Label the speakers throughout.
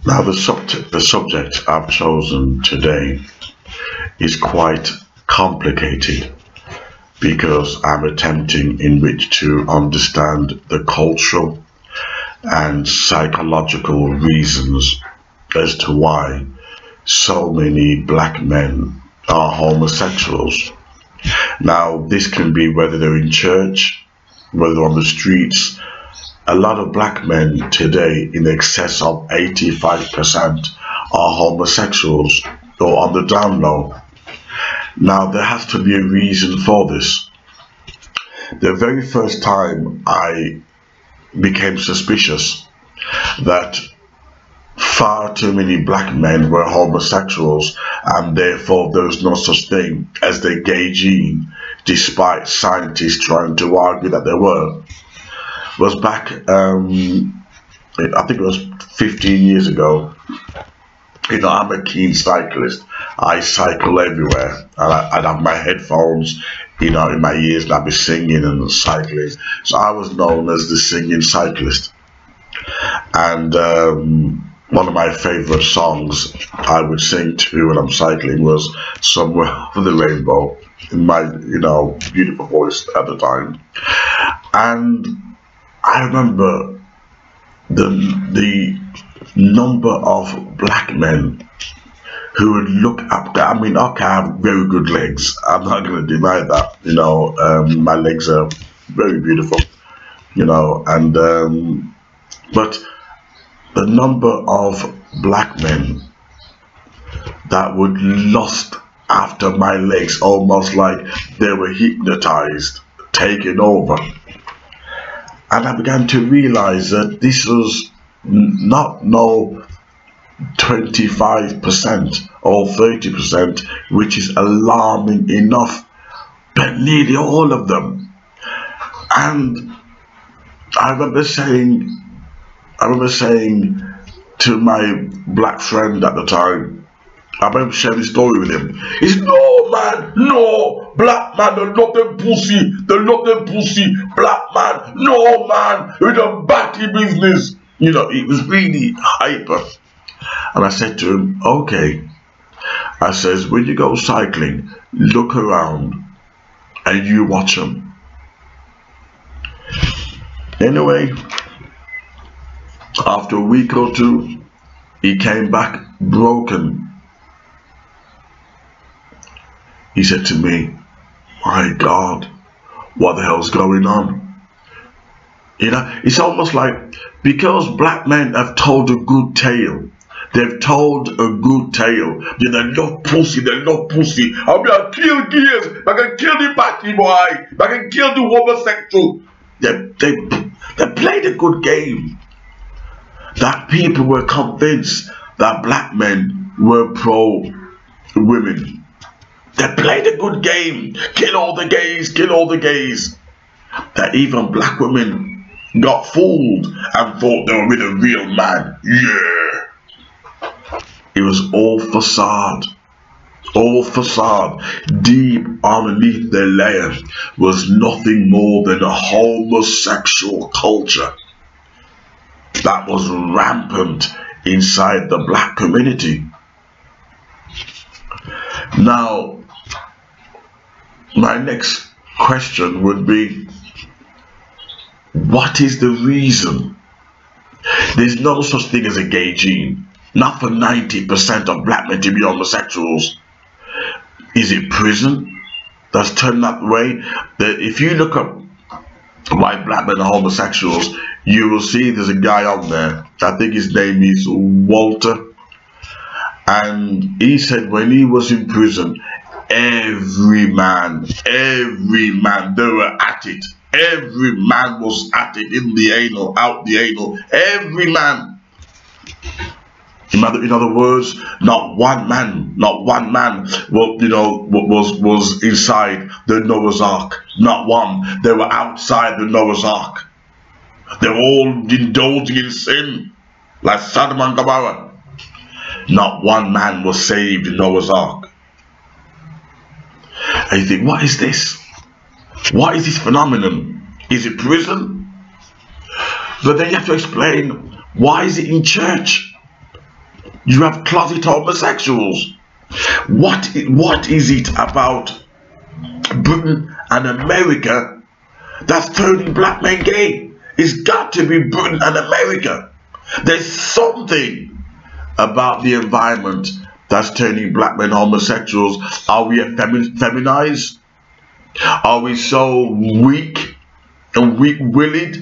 Speaker 1: Now, the subject I've chosen today is quite complicated because I'm attempting in which to understand the cultural and psychological reasons as to why so many black men are homosexuals. Now, this can be whether they're in church, whether on the streets. A lot of black men today, in excess of 85%, are homosexuals or on the down low. Now, there has to be a reason for this. The very first time I became suspicious that far too many black men were homosexuals and therefore there was no such thing as the gay gene, despite scientists trying to argue that there were, was back, I think it was 15 years ago. You know, I'm a keen cyclist. I cycle everywhere. I'd have my headphones, you know, in my ears, and I'd be singing and cycling. So I was known as the singing cyclist. And one of my favorite songs I would sing to when I'm cycling was Somewhere Over the Rainbow, in my, you know, beautiful voice at the time. And I remember the number of black men who would look up. I mean, okay, I have very good legs. I'm not going to deny that. You know, my legs are very beautiful. You know, and but the number of black men that would lust after my legs, almost like they were hypnotized, taken over. And I began to realize that this was not no 25% or 30%, which is alarming enough, but nearly all of them. And I remember saying to my black friend at the time, I remember sharing this story with him. He said, "No, man, no, black man, they're not them pussy, they're not them pussy, black man, no, man, it's a batty business." You know, it was really hyper. And I said to him, okay. I says, when you go cycling, look around and you watch them. Anyway, after a week or two, he came back broken. He said to me, "My God, what the hell's going on?" You know, it's almost like, because black men have told a good tale. They've told a good tale. They love pussy, they love pussy. I'll be a kill gears, I can kill the batty boy, I can kill the homosexual. They played a good game. That people were convinced that black men were pro women. They played a good game. Kill all the gays, kill all the gays. That even black women got fooled and thought they were with a real man. Yeah. It was all facade. All facade. Deep underneath their layer was nothing more than a homosexual culture that was rampant inside the black community. Now, my next question would be, what is the reason? There's no such thing as a gay gene. Not for 90% of black men to be homosexuals. Is it prison that's turned that way? That if you look up why black men are homosexuals, you will see there's a guy on there. I think his name is Walter. And he said when he was in prison, every man, they were at it. Every man was at it, in the anal, out the anal. Every man. In other words, not one man, was inside the Noah's Ark. Not one. They were outside the Noah's Ark. They were all indulging in sin, like Sodom and Gomorrah. Not one man was saved in Noah's Ark. And you think, what is this? What is this phenomenon? Is it prison? But then you have to explain, why is it in church? You have closet homosexuals. What is it about Britain and America that's turning black men gay? It's got to be Britain and America. There's something about the environment that's turning black men homosexuals. Are we feminized? Are we so weak and weak-willed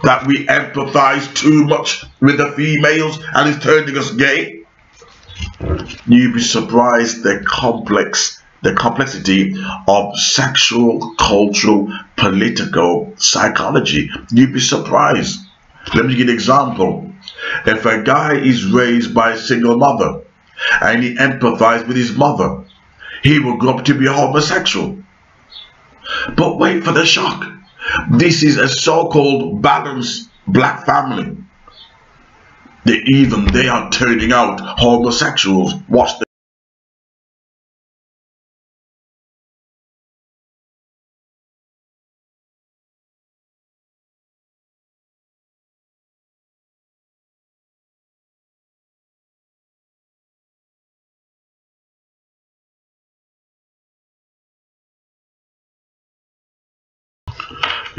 Speaker 1: that we empathize too much with the females and it's turning us gay? You'd be surprised the complexity of sexual, cultural, political psychology. You'd be surprised. Let me give you an example. If a guy is raised by a single mother and he empathizes with his mother, he will grow up to be a homosexual. But wait for the shock. This is a so-called balanced black family. They are turning out homosexuals. Watch the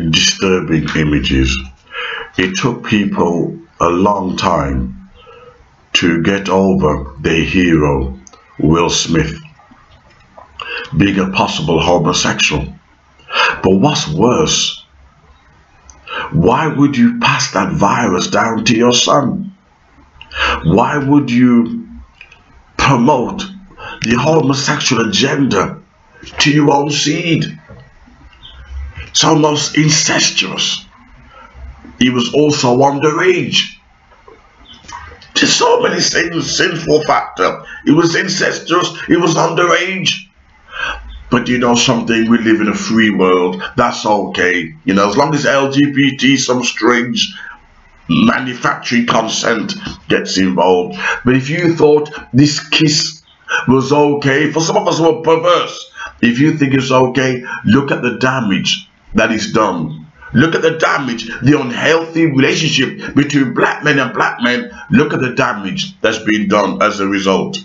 Speaker 1: disturbing images. It took people a long time to get over their hero, Will Smith, being a possible homosexual. But what's worse, why would you pass that virus down to your son? Why would you promote the homosexual agenda to your own seed? It's almost incestuous. He was also underage. There's so many things, sinful factor. He was incestuous, he was underage. But you know something, we live in a free world, that's okay. You know, as long as LGBT, some strange manufacturing consent gets involved. But if you thought this kiss was okay, for some of us who are perverse, if you think it's okay, look at the damage that is done. Look at the damage, the unhealthy relationship between black men and black men. Look at the damage that's been done as a result.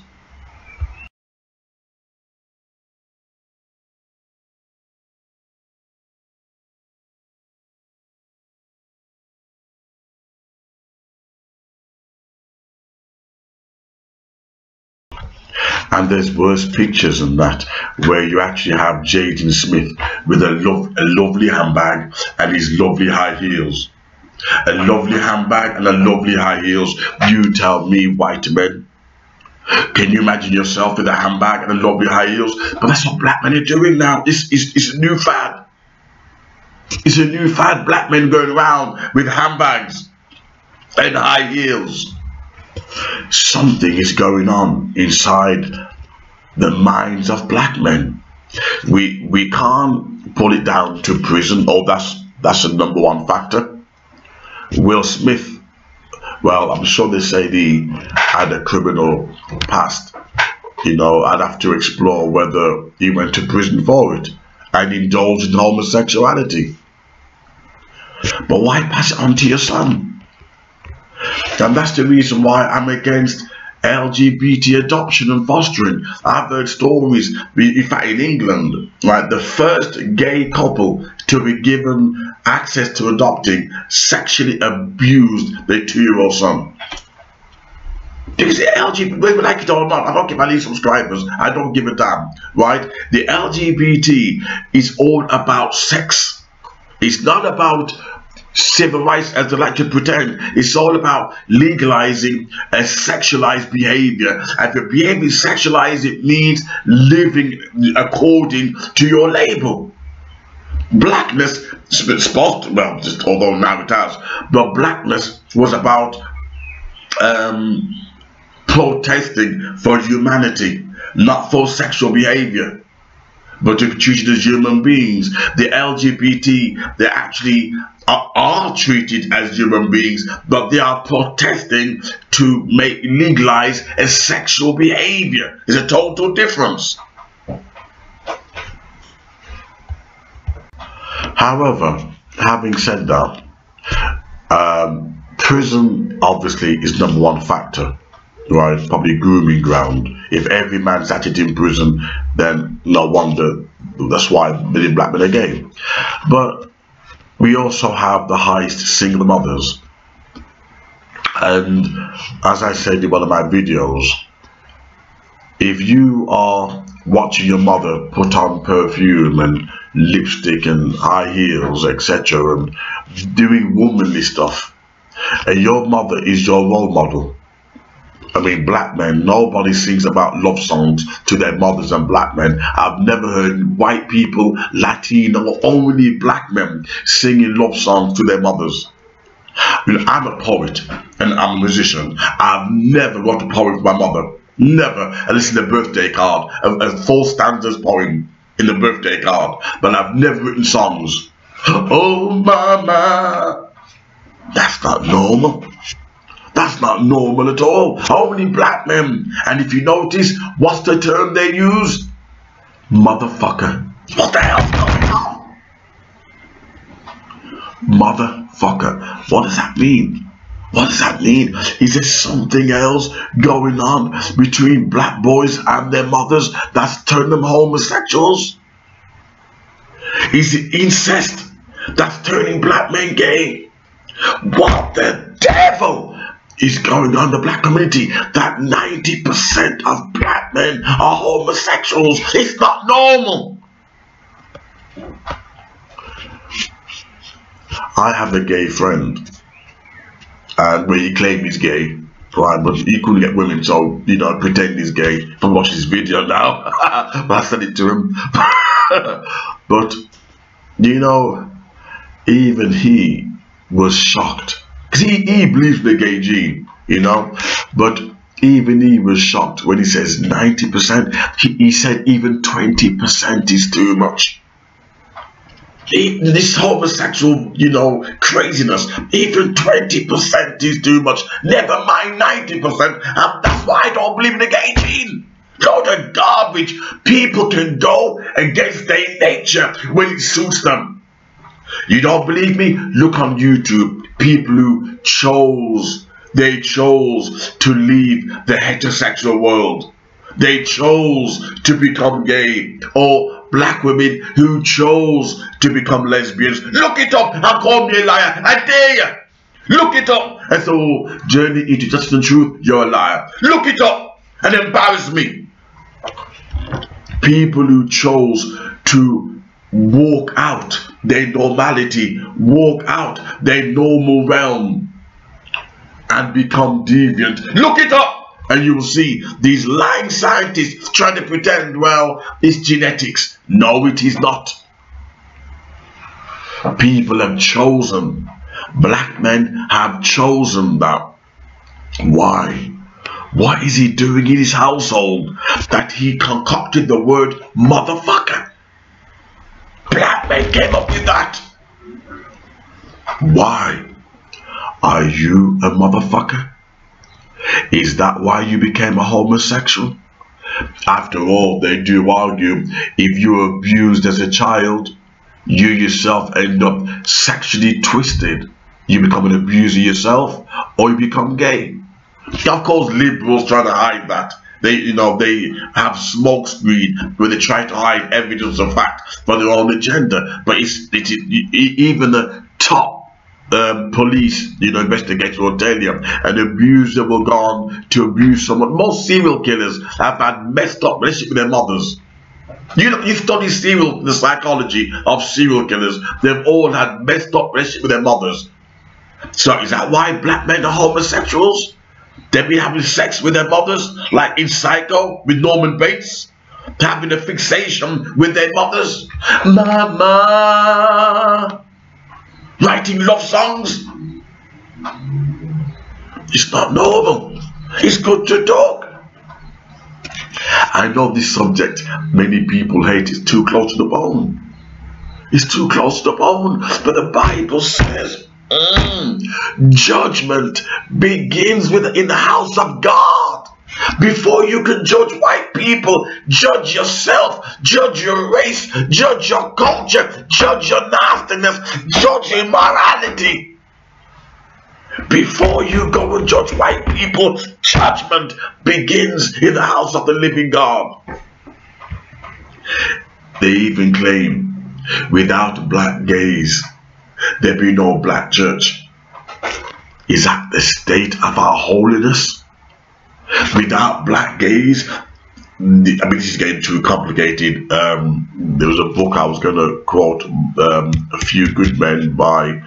Speaker 1: And there's worse pictures than that, where you actually have Jaden Smith with a lovely handbag and his lovely high heels. A lovely handbag and a lovely high heels. You tell me, white men. Can you imagine yourself with a handbag and a lovely high heels? But that's what black men are doing now. It's a new fad. It's a new fad. Black men going around with handbags and high heels. Something is going on inside the minds of black men. We can't pull it down to prison. Oh, that's the number one factor. Will Smith, well, I'm sure they say he had a criminal past. You know, I'd have to explore whether he went to prison for it and indulged in homosexuality. But why pass it on to your son? And that's the reason why I'm against LGBT adoption and fostering. I've heard stories, in fact in England, like the first gay couple to be given access to adopting sexually abused their 2-year-old son. Because the LGBT, whether we like it or not, I don't give any subscribers, I don't give a damn, right? The LGBT is all about sex. It's not about civil rights as they like to pretend. It's all about legalizing a sexualized behavior. And if behavior is sexualized, it means living according to your label. Blackness, well, just although now it has, but blackness was about protesting for humanity, not for sexual behavior, but to be treated as human beings. The LGBT, they actually are treated as human beings, but they are protesting to legalize a sexual behavior. It's a total difference. However, having said that, prison obviously is number one factor. right? Probably grooming ground. If every man sat it in prison, then no wonder that's why many black men are gay. But we also have the highest single mothers. And as I said in one of my videos, if you are watching your mother put on perfume and lipstick and high heels, etc., and doing womanly stuff, and your mother is your role model, I mean, black men, nobody sings about love songs to their mothers and black men. I've never heard white people, Latino, only black men singing love songs to their mothers. You know, I'm a poet and I'm a musician. I've never wrote a poem for my mother. Never. I listened to a birthday card, a 4 stanzas poem in the birthday card, but I've never written songs. Oh, mama. That's not normal. That's not normal at all. Only black men. And if you notice, what's the term they use? Motherfucker. What the hell's going on? Motherfucker. What does that mean? What does that mean? Is there something else going on between black boys and their mothers that's turned them homosexuals? Is it incest that's turning black men gay? What the devil is going on in the black community that 90% of black men are homosexuals? It's not normal. I have a gay friend, and where he claimed he's gay, right? But he couldn't get women, so you know, pretend he's gay. If I watch this video now, but I said it to him. But you know, even he was shocked. He believes in the gay gene, you know, but even he was shocked when he says 90%. He said even 20% is too much. This homosexual, you know, craziness, even 20% is too much. Never mind 90%, and that's why I don't believe in the gay gene. Load of garbage. People can go against their nature when it suits them. You don't believe me? Look on YouTube. People who chose to leave the heterosexual world. They chose to become gay. Or black women who chose to become lesbians. Look it up and call me a liar. I dare you. Look it up and say, oh, journey into justice and truth, you're a liar. Look it up and embarrass me. People who chose to walk out their normality, walk out their normal realm and become deviant. Look it up and you will see these lying scientists trying to pretend, well, it's genetics. No, it is not. People have chosen, black men have chosen that. Why? What is he doing in his household that he concocted the word motherfucker? Black men came up with that. Why? Are you a motherfucker? Is that why you became a homosexual? After all, they do argue if you were abused as a child, you yourself end up sexually twisted. You become an abuser yourself, or you become gay. Of course, liberals try to hide that. They have smoke screen where they try to hide evidence of fact for their own agenda. But even the top police, investigators will tell you an abuser will go on to abuse someone. Most serial killers have had messed up relationship with their mothers. You study the psychology of serial killers. They've all had messed up relationship with their mothers. So is that why black men are homosexuals? They've been having sex with their mothers, like in Psycho with Norman Bates, having a fixation with their mothers. Mama, writing love songs. It's not normal. It's good to talk. I know this subject many people hate. It's too close to the bone. It's too close to the bone. But the Bible says judgment begins in the house of God. Before you can judge white people, judge yourself, judge your race, judge your culture, judge your nastiness, judge your immorality. Before you go and judge white people, judgment begins in the house of the living God. They even claim, without black gays, there be no black church. Is that the state of our holiness? Without black gays, I mean, this is getting too complicated. There was a book I was going to quote, A Few Good Men by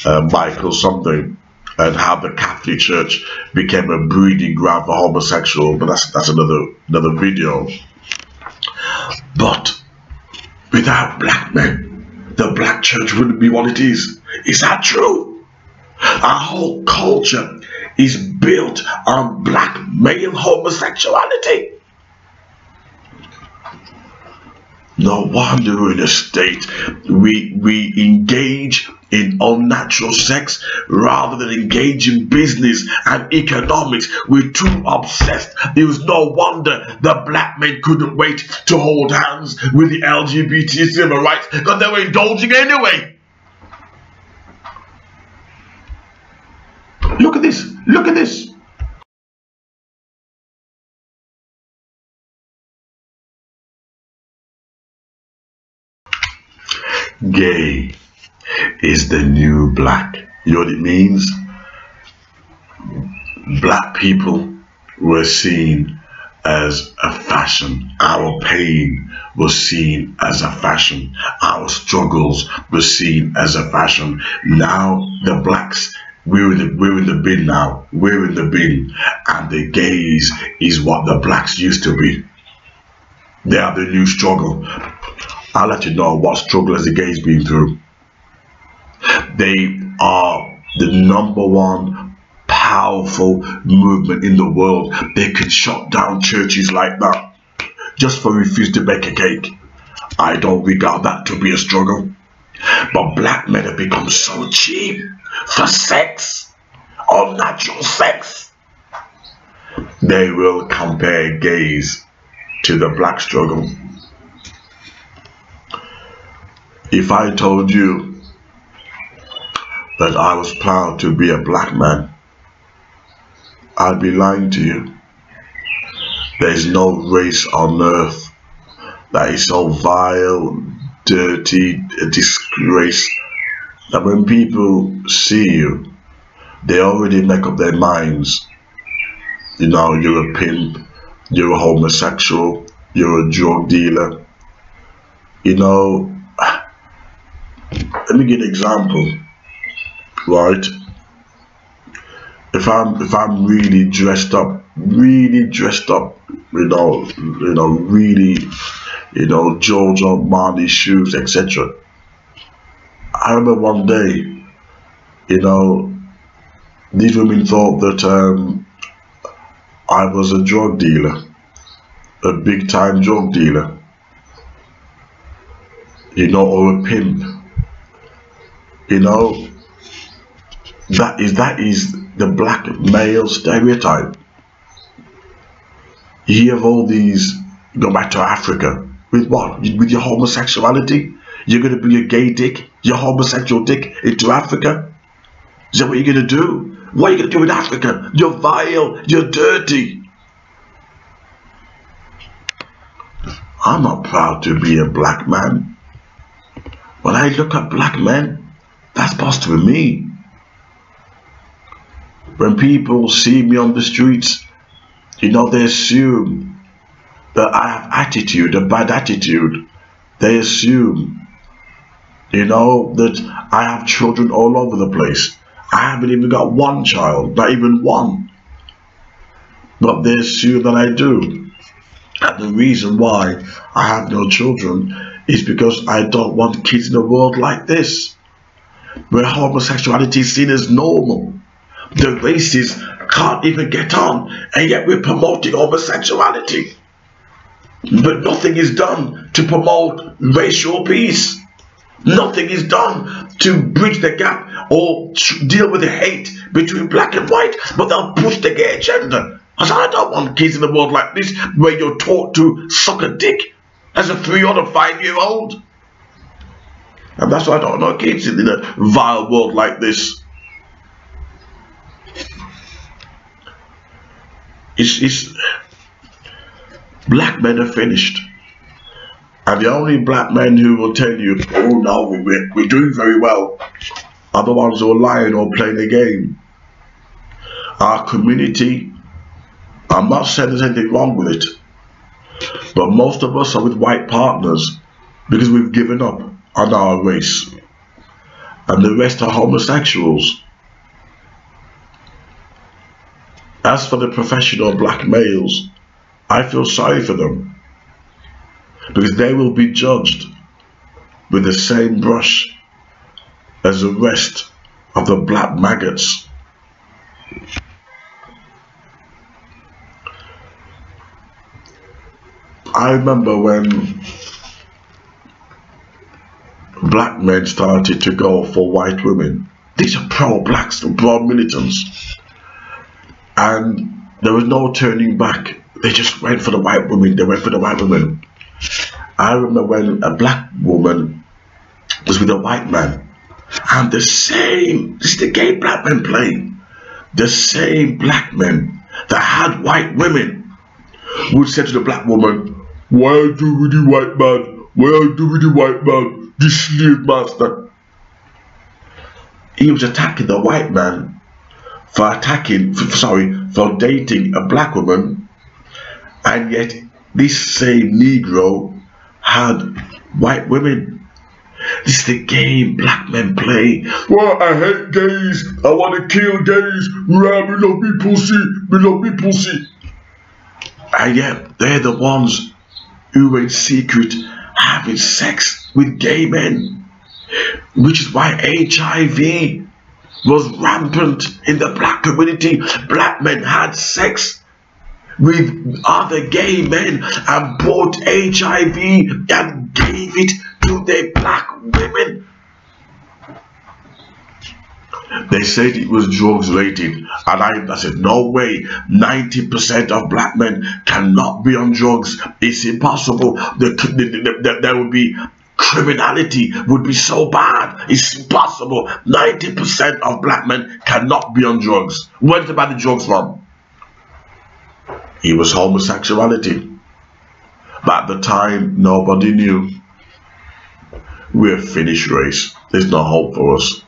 Speaker 1: Michael something, and how the Catholic Church became a breeding ground for homosexual, but that's another video. But without black men, the black church wouldn't be what it is. Is that true? Our whole culture is built on black male homosexuality. No wonder we're in a state we engage in unnatural sex rather than engage in business and economics. We're too obsessed. It was no wonder the black men couldn't wait to hold hands with the LGBT civil rights, because they were indulging anyway. Look at this. Look at this. Gay is the new black. You know what it means? Black people were seen as a fashion. Our pain was seen as a fashion. Our struggles were seen as a fashion. Now the blacks, we're in the bin now. We're in the bin. And the gays is what the blacks used to be. They are the new struggle. I'll let you know what struggle has the gays been through. They are the #1 powerful movement in the world. They can shut down churches like that just for refusing to bake a cake. I don't regard that to be a struggle. But black men have become so cheap for sex, unnatural sex. They will compare gays to the black struggle. If I told you that I was proud to be a black man, I'd be lying to you. There's no race on earth that is so vile, dirty, a disgrace, that when people see you, they already make up their minds. You know, you're a pimp, you're a homosexual, you're a drug dealer. You know, let me give an example, right? If I'm really dressed up, really, Giorgio Armani shoes, etc. I remember one day, these women thought that I was a drug dealer, a big time drug dealer, or a pimp. That is the black male stereotype. You hear of all these, go back to Africa, with what? With your homosexuality? You're going to bring your gay dick, your homosexual dick into Africa? Is that what you're going to do? What are you going to do in Africa? You're vile, you're dirty. I'm not proud to be a black man. When I look at black men, that's supposed to be me. When people see me on the streets, they assume that I have attitude, a bad attitude. They assume, that I have children all over the place. I haven't even got one child, not even one. But they assume that I do. And the reason why I have no children is because I don't want kids in a world like this, where homosexuality is seen as normal. The races can't even get on, and yet we're promoting homosexuality. But nothing is done to promote racial peace. Nothing is done to bridge the gap or deal with the hate between black and white, but they'll push the gay agenda. I don't want kids in a world like this where you're taught to suck a dick as a 3 or 5-year-old. And that's why I don't know kids in a vile world like this. It's black men are finished. And the only black men who will tell you, oh no, we're doing very well, are the ones who are lying or playing the game. Our community, I'm not saying there's anything wrong with it, but most of us are with white partners because we've given up on our race. And the rest are homosexuals. As for the professional black males, I feel sorry for them, because they will be judged with the same brush as the rest of the black maggots. I remember when black men started to go for white women. These are pro-blacks and pro-militants. And there was no turning back. They just went for the white women. They went for the white women. I remember when a black woman was with a white man, and the same, this is the gay black men playing, the same black men that had white women would say to the black woman, why are you doing with the white man? Why are you doing with the white man? The slave master. He was attacking the white man for for dating a black woman, and yet this same Negro had white women. This is the game black men play. Well, I hate gays. I want to kill gays. We love me pussy. We love me pussy. And yet they're the ones who were in secret having sex with gay men, which is why HIV was rampant in the black community. Black men had sex with other gay men and bought HIV and gave it to the black women. They said it was drugs related, and I said no way. 90% of black men cannot be on drugs. It's impossible. There would be criminality would be so bad. It's impossible. 90% of black men cannot be on drugs. Where did they buy the drugs from? It was homosexuality. But at the time, nobody knew. We're a finished race. There's no hope for us.